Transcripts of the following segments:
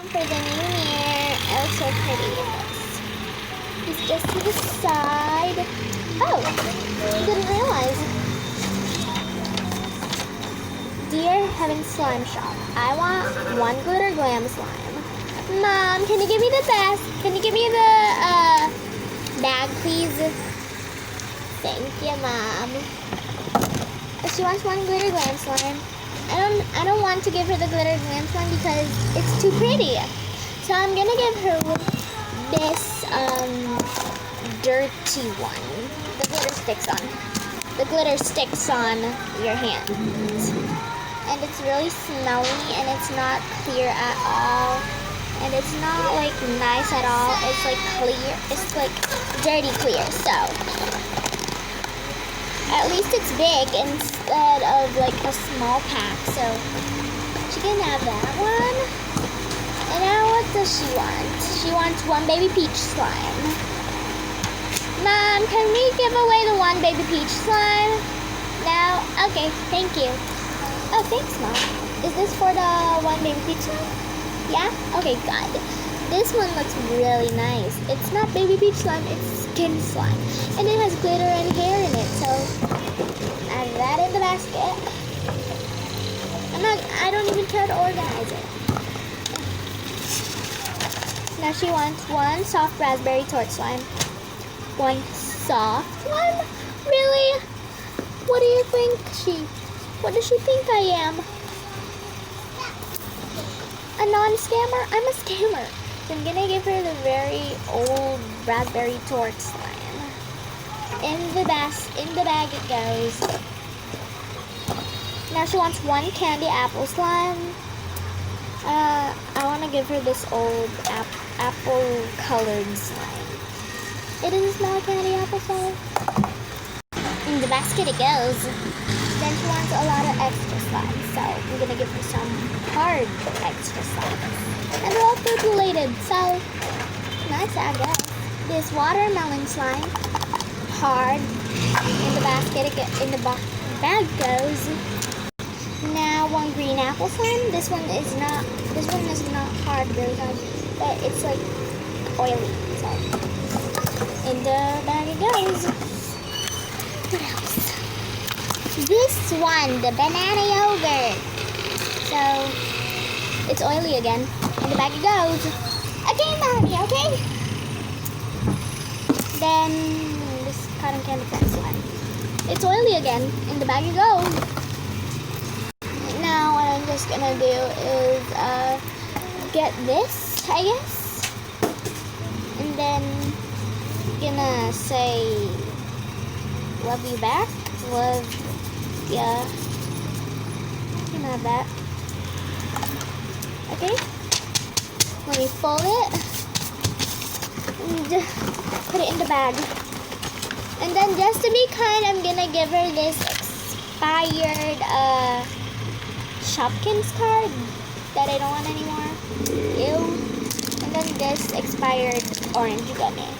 for the new year. It looks so pretty. It's just to the side. Oh, didn't realize. Dear Heaven Slime Shop, I want 1 glitter glam slime. Mom, can you give me the best? Can you give me the bag, please? Thank you, Mom. She wants 1 glitter glam slime. I don't want to give her the glitter glam slime because it's too pretty. So I'm gonna give her this dirty one. The glitter sticks on your hand. And it's really smelly and it's not clear at all. And it's not like nice at all. It's like clear. It's like dirty clear. So at least it's big instead of like a small pack. So she can have that one. And now what does she want? She wants 1 baby peach slime. Mom, can we give away the 1 baby peach slime? No? Okay, thank you. Oh, thanks, Mom. Is this for the 1 baby peach slime? Yeah? Okay, good. This one looks really nice. It's not baby peach slime, it's skin slime. And it has glitter and hair in it, so add that in the basket. I don't even care to organize it. Now she wants 1 soft raspberry torch slime. 1 soft one? Really? What do you think what does she think I am? A non-scammer? I'm a scammer. So I'm gonna give her the very old raspberry torch slime. In the bag it goes. Now she wants 1 candy apple slime. I want to give her this old apple colored slime. It doesn't smell like candy apple slime. In the basket it goes. Then she wants a lot of extra slime, so I'm gonna give her some hard extra slime. And they're all food related, so nice, I guess. This watermelon slime, hard. In the basket, in the bag goes. Now 1 green apple slime. This one is not hard, really hard, but it's like oily. So in the bag it goes. What else? This one, the banana yogurt. So it's oily again. In the bag it goes. Okay, Mommy, okay? Then this cotton candy slime. It's oily again. In the bag it goes. Now what I'm just gonna do is get this, I guess. And then gonna say love you back. Yeah. You can have that. Okay? Let me fold it. And put it in the bag. And then just to be kind, I'm gonna give her this expired Shopkins card that I don't want anymore. Ew. And then this expired orange gummy.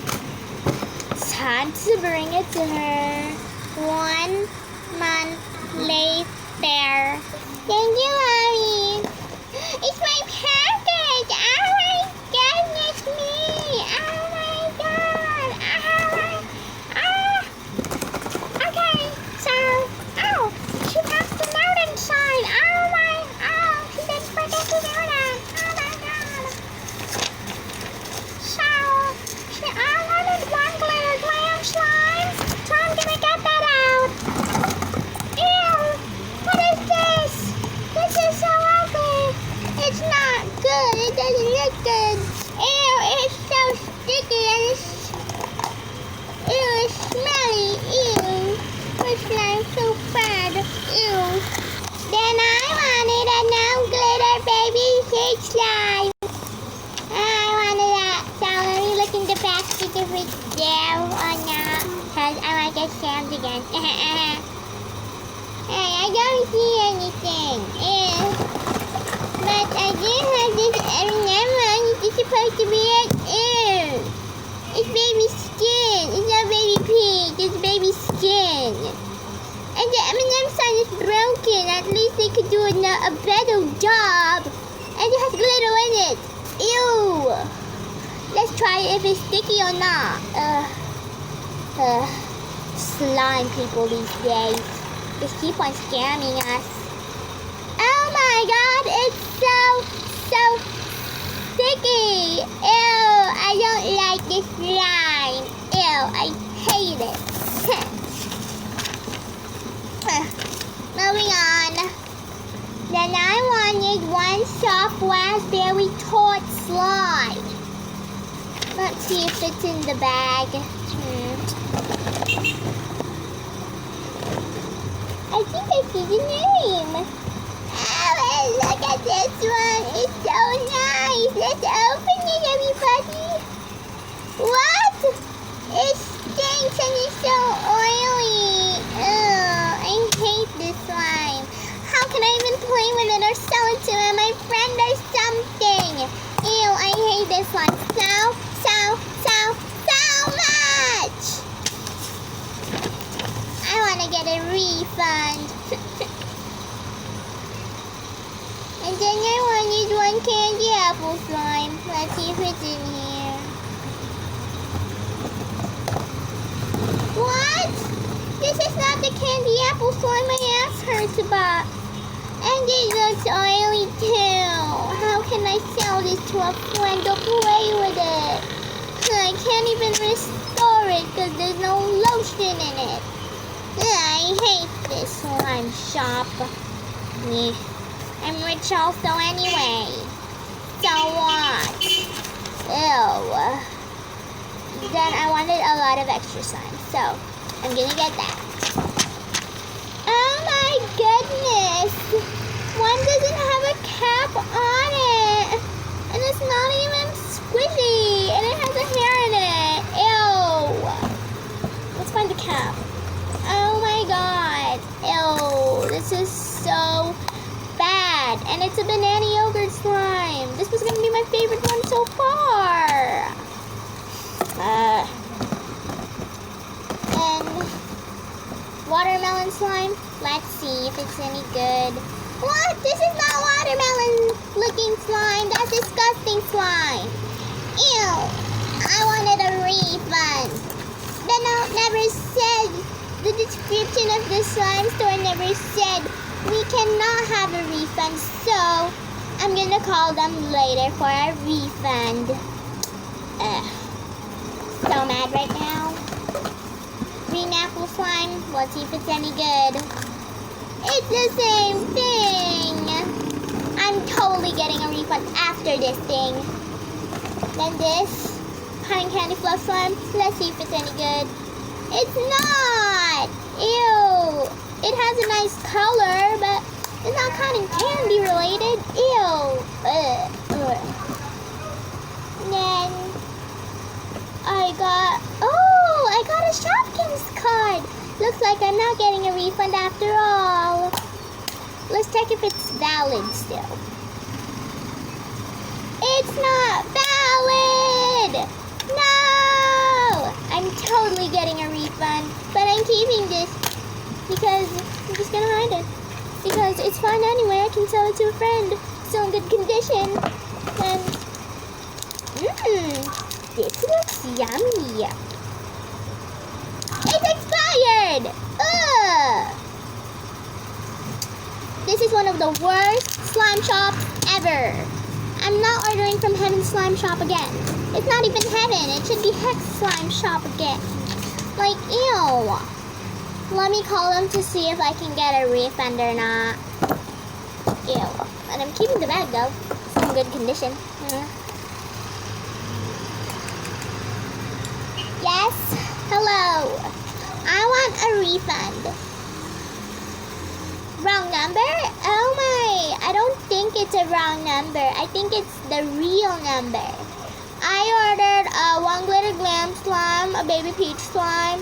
It's time to bring it to her. 1 month later. Thank you, Mommy. It's my package. Oh my goodness me. Oh my god. Okay, so, she has the note inside. She didn't forget to do that. Oh my god. So, I wanted 1 glitter glam slime, so I'm gonna get that out. Ew, what is this? This is so ugly. It's not good. It doesn't look good. Ew, it's so sticky and it's smelly. Ew, this slime's so bad. Ew. Then I wanted a no glitter baby peach slime. I wanted that. So let me look in the basket if it's there or not, because I might get scammed again. Hey, I don't see anything. Ew. But I do have this M&M. It's supposed to be it. Ew. It's baby skin. It's not baby peach. It's baby skin. And the M&M sign is broken. At least they could do a better job. And it has glitter in it. try if it's sticky or not. Slime people these days just keep on scamming us. Oh my god, it's so sticky. Ew, I don't like this slime. Ew, I hate it. Moving on. Then I wanted one soft raspberry tart slime. Let's see if it's in the bag. I think I see the name. Oh, look at this one. It's so nice. Let's open it, everybody. What? It stinks and it's so oily. Ugh, I hate this slime. How can I even play with it or sell it to my friend or something? Ew, I hate this slime so much. I want to get a refund. And then I wanted one candy apple slime. Let's see if it's in here. What? This is not the candy apple slime I asked her to buy. And it looks oily too. How can I sell this to a friend to play with it? I can't even restore it because there's no lotion in it. I hate this slime shop. Yeah. I'm rich also anyway. So what? Ew. Then I wanted a lot of extra slime, so I'm gonna get that. Oh my goodness! One doesn't have a cap on it, and it's not even squishy, and it has a hair in it. Ew! Let's find the cap. Oh my god! Ew! This is so bad, and it's a banana yogurt slime. This was gonna be my favorite one so far. And watermelon slime. Let's see if it's any good. What? This is not watermelon looking slime. That's disgusting slime. Ew. I wanted a refund. The note never said, the description of the slime store never said we cannot have a refund. So I'm gonna call them later for a refund. So mad right now. Green apple slime. Let's see if it's any good. It's the same thing. I'm totally getting a refund after this thing. Then this cotton candy fluff slime. Let's see if it's any good. It's not. Ew. It has a nice color, but it's not cotton candy related. Ew. Then I got a Shopkins card. Looks like I'm not getting a refund after all. Let's check if it's valid still. It's not valid! No! I'm totally getting a refund, but I'm keeping this because I'm just gonna hide it. Because it's fine anyway, I can sell it to a friend. Still in good condition. And this looks yummy. It's expired! Ugh! This is one of the worst slime shops ever. I'm not ordering from Heaven Slime Shop again. It's not even Heaven. It should be Hex Slime Shop again. Like, ew. Let me call them to see if I can get a refund or not. Ew. And I'm keeping the bag though. It's in good condition. Yes? Hello. I want a refund. Wrong number? Oh my. I don't think it's a wrong number. I think it's the real number. I ordered one glitter glam slime, a baby peach slime,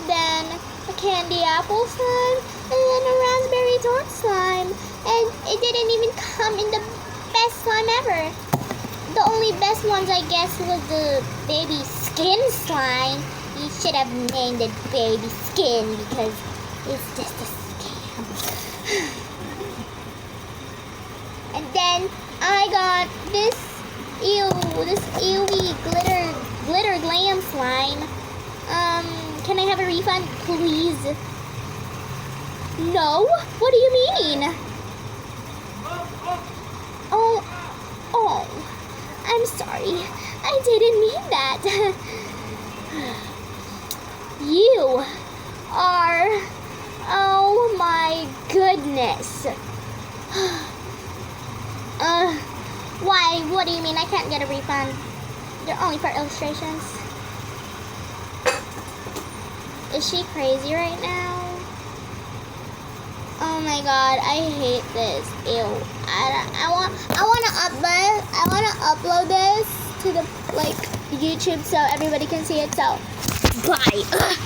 then a candy apple slime, and then a raspberry tart slime. And it didn't even come in the best slime ever. The only best ones, I guess, was the baby skin slime. You should have named it baby skin because it's just a scam. And then I got this ewy glitter have a refund, please? No? What do you mean? Oh, I'm sorry. I didn't mean that. You are, oh my goodness. Why? What do you mean I can't get a refund? They're only for illustrations. Is she crazy right now? Oh my god, I hate this. Ew. I want to upload this to the YouTube so everybody can see it. So bye. Ugh.